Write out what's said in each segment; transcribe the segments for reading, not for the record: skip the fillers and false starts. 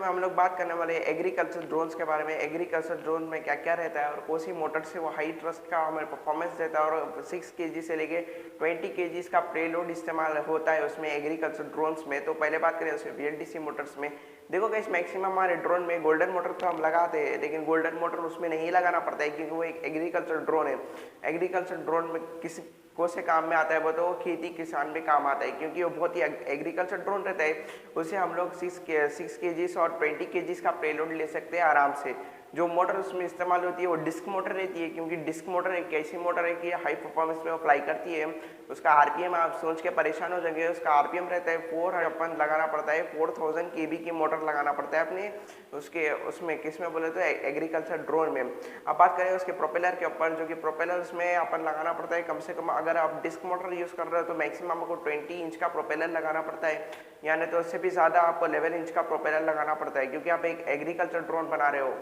में हम लोग बात करने वाले एग्रीकल्चर ड्रोन्स के बारे में। एग्रीकल्चर ड्रोन में क्या क्या रहता है और कौन सी मोटर से वो हाई ट्रस्ट का हमें परफॉर्मेंस देता है और 6 केजी से लेके 20 केजीज का पेलोड इस्तेमाल होता है उसमें एग्रीकल्चर ड्रोन्स में। तो पहले बात करें उसमें VLDC मोटर्स में। देखो गाइस, मैक्सिमम हमारे ड्रोन में गोल्डन मोटर तो हम लगाते हैं, लेकिन गोल्डन मोटर उसमें नहीं लगाना पड़ता है क्योंकि वो एक एग्रीकल्चर ड्रोन है। एग्रीकल्चर ड्रोन में किसी को से काम में आता है वो तो खेती किसान में काम आता है क्योंकि वो बहुत ही एग्रीकल्चर ड्रोन रहता है। उसे हम लोग 6 केजीज और 20 केजीज का पेलोड ले सकते हैं आराम से। जो मोटर उसमें इस्तेमाल होती है वो डिस्क मोटर रहती है क्योंकि डिस्क मोटर एक ऐसी मोटर है कि हाई परफॉर्मेंस में वो फ्लाई करती है। उसका आरपीएम आप सोच के परेशान हो जाएंगे। उसका आरपीएम रहता है 4, अपन लगाना पड़ता है 4000 केबी की मोटर लगाना पड़ता है अपने उसके उसमें किस में बोले तो एग्रीकल्चर ड्रोन में। अब बात करें उसके प्रोपेलर के ऊपर, जो कि प्रोपेलर उसमें अपन लगाना पड़ता है कम से कम, अगर आप डिस्क मोटर यूज़ कर रहे हो तो मैक्सिमम आपको 20 इंच का प्रोपेलर लगाना पड़ता है, यानी तो उससे भी ज़्यादा आपको 11 इंच का प्रोपेलर लगाना पड़ता है क्योंकि आप एक एग्रीकल्चर ड्रोन बना रहे हो।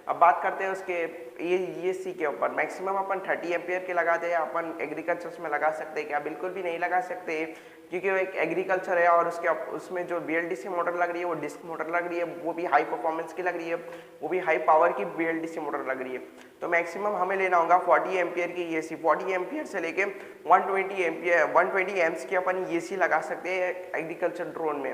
अब बात करते हैं उसके ESC के ऊपर। मैक्सिमम अपन 30 एम्पियर के लगाते हैं, अपन एग्रीकल्चर में लगा सकते हैं क्या? बिल्कुल भी नहीं लगा सकते क्योंकि वो एक एग्रीकल्चर है और उसमें जो VLDC मोटर लग रही है वो डिस्क मोटर लग रही है, वो भी हाई परफॉर्मेंस की लग रही है, वो भी हाई पावर की VLDC मोटर लग रही है। तो मैक्सिमम हमें लेना होगा 40 एम्पियर की ESC। 40 एम्पियर से लेके 120 एम्प्स की अपन ESC लगा सकते हैं एग्रीकल्चर ड्रोन में।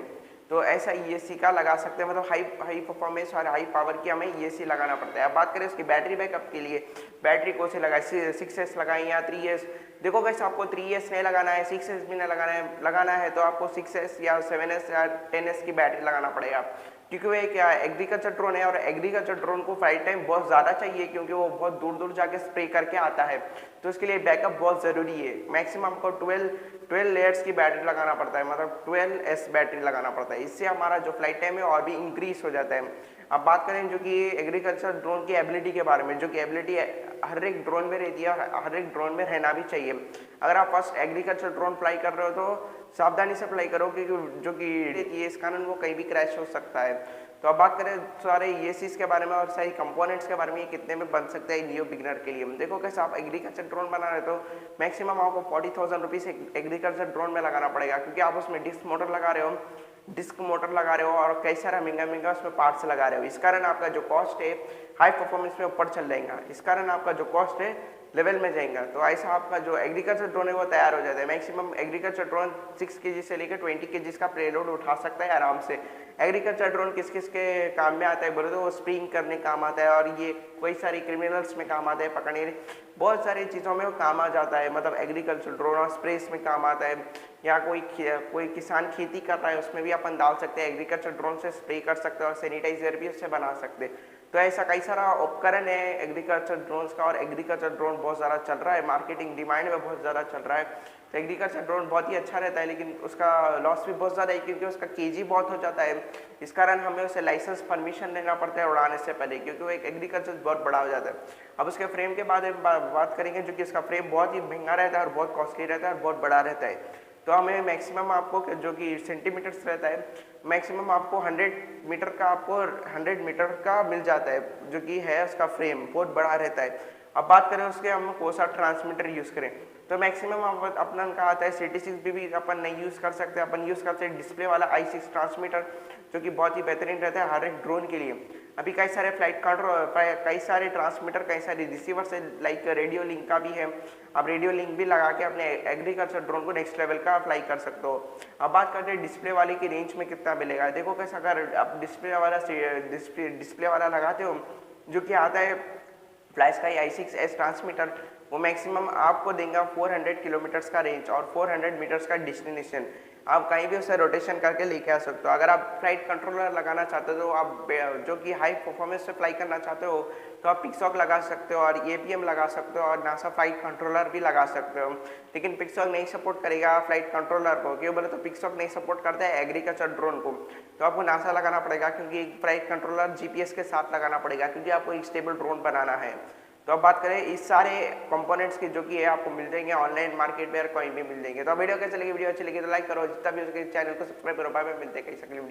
तो ऐसा ESC का लगा सकते हैं, मतलब हाई परफॉर्मेंस और हाई पावर की हमें ESC लगाना पड़ता है। अब बात करें उसकी बैटरी बैकअप के लिए, बैटरी कौन से लगाए, 6S लगाएं या 3S? देखो गाइस, आपको 3S नहीं लगाना है, 6S भी नहीं लगाना है तो आपको 6S या 7S या 10S की बैटरी लगाना पड़ेगा क्योंकि वो एक एग्रीकल्चर ड्रोन है और एग्रीकल्चर ड्रोन को फ्लाइट टाइम बहुत ज़्यादा चाहिए क्योंकि वो बहुत दूर दूर जाके स्प्रे करके आता है, तो इसके लिए बैकअप बहुत ज़रूरी है। मैक्सिमम आपको 12 लेयर्स की बैटरी लगाना पड़ता है, मतलब 12S बैटरी लगाना पड़ता है। इससे हमारा जो फ्लाइट टाइम है और भी इंक्रीज हो जाता है। अब बात करें जो कि एग्रीकल्चर ड्रोन की एबिलिटी के बारे में, जो कि एबिलिटी हर एक ड्रोन में रहती है और हर एक ड्रोन में रहना भी चाहिए। अगर आप फर्स्ट एग्रीकल्चर ड्रोन फ्लाई कर रहे हो तो सावधानी से फ्लाई करो क्योंकि जो कि इस कारण वो कहीं भी क्रैश हो सकता है। तो अब बात करें सारे ESCs के बारे में और सारी कंपोनेंट्स के बारे में, ये कितने में बन सकते हैं न्यू बिगिनर के लिए। देखो कैसे आप एग्रीकल्चर ड्रोन बना रहे तो मैक्सिमम आपको 40,000 रुपीज़ एग्रीकल्चर ड्रोन में लगाना पड़ेगा क्योंकि आप उसमें डिस्क मोटर लगा रहे हो और कई सारा महंगा उसमें पार्ट्स लगा रहे हो। इस कारण आपका जो कॉस्ट है हाई परफॉर्मेंस में ऊपर चल जाएगा, इस कारण आपका जो कॉस्ट है लेवल में जाएगा। तो ऐसा आपका जो एग्रीकल्चर ड्रोन है वो तैयार हो जाता है। मैक्सिमम एग्रीकल्चर ड्रोन 6 केजी से लेकर 20 केजीज का पेलोड उठा सकता है आराम से। एग्रीकल्चर ड्रोन किस किस के काम में आता है बोले तो वो स्प्रिंग करने काम आता है और ये कोई सारी क्रिमिनल्स में काम आता है, पकड़ने बहुत सारी चीज़ों में वो काम आ जाता है। मतलब एग्रीकल्चर ड्रोन और स्प्रेस में काम आता है, या कोई किसान खेती कर रहा है उसमें भी अपन डाल सकते हैं, एग्रीकल्चर ड्रोन से स्प्रे कर सकते हैं और सैनिटाइजर भी उससे बना सकते हैं। तो ऐसा कई सारा उपकरण है एग्रीकल्चर ड्रोन्स का और एग्रीकल्चर ड्रोन बहुत ज़्यादा चल रहा है, मार्केटिंग डिमांड में बहुत ज़्यादा चल रहा है। तो एग्रीकल्चर ड्रोन बहुत ही अच्छा रहता है लेकिन उसका लॉस भी बहुत ज़्यादा है क्योंकि उसका केजी बहुत हो जाता है। इस कारण हमें उसे लाइसेंस परमिशन लेना पड़ता है उड़ाने से पहले क्योंकि वो एक एग्रीकल्चर बहुत बड़ा हो जाता है। अब उसके फ्रेम के बाद बात करेंगे जो कि इसका फ्रेम बहुत ही महंगा रहता है और बहुत कॉस्टली रहता है और बहुत बड़ा रहता है। तो हमें मैक्सिमम आपको जो कि सेंटीमीटर्स रहता है, मैक्सिमम आपको 100 मीटर का मिल जाता है जो कि है उसका फ्रेम बहुत बड़ा रहता है। अब बात करें उसके हम कौन सा ट्रांसमीटर यूज़ करें तो मैक्सिमम अपना का आता है CT6 भी अपन नहीं यूज़ कर सकते, अपन यूज़ करते हैं डिस्प्ले वाला I6 ट्रांसमीटर जो कि बहुत ही बेहतरीन रहता है हर एक ड्रोन के लिए। अभी कई सारे फ्लाइट कंट्रोल, कई सारे ट्रांसमीटर, कई सारे रिसीवर से लाइक रेडियो लिंक का भी है, आप रेडियो लिंक भी लगा के अपने एग्रीकल्चर ड्रोन को नेक्स्ट लेवल का फ्लाई कर सकते हो। अब बात करते हैं डिस्प्ले वाले की रेंज में कितना मिलेगा। देखो कैसा, अगर आप डिस्प्ले वाला लगाते हो जो कि आता है FlySky I6S ट्रांसमीटर, वो मैक्सिमम आपको देगा 400 किलोमीटर्स का रेंज और 400 मीटर्स का डेस्टिनेशन। आप कहीं भी उसे रोटेशन करके लेके आ सकते हो। अगर आप फ्लाइट कंट्रोलर लगाना चाहते हो तो आप जो कि हाई परफॉर्मेंस से फ्लाई करना चाहते हो तो आप पिक्सॉक लगा सकते हो और APM लगा सकते हो और नासा फ्लाइट कंट्रोलर भी लगा सकते हो, लेकिन पिक्सॉक नहीं सपोर्ट करेगा फ्लाइट कंट्रोलर को। क्यों बोले तो पिक्सॉक नहीं सपोर्ट करता है एग्रीकल्चर ड्रोन को, तो आपको नासा लगाना पड़ेगा क्योंकि फ्लाइट कंट्रोलर GPS के साथ लगाना पड़ेगा क्योंकि आपको एक स्टेबल ड्रोन बनाना है। तो अब बात करें इस सारे कंपोनेंट्स की जो कि है आपको मिल जाएंगे ऑनलाइन मार्केट में और कहीं भी मिल जाएंगे। तो वीडियो कैसे लगी, वीडियो अच्छी लगी तो लाइक करो, जितना भी उसके चैनल को सब्सक्राइब करो। बाय बाय, मिलते हैं कई अगली वीडियो में।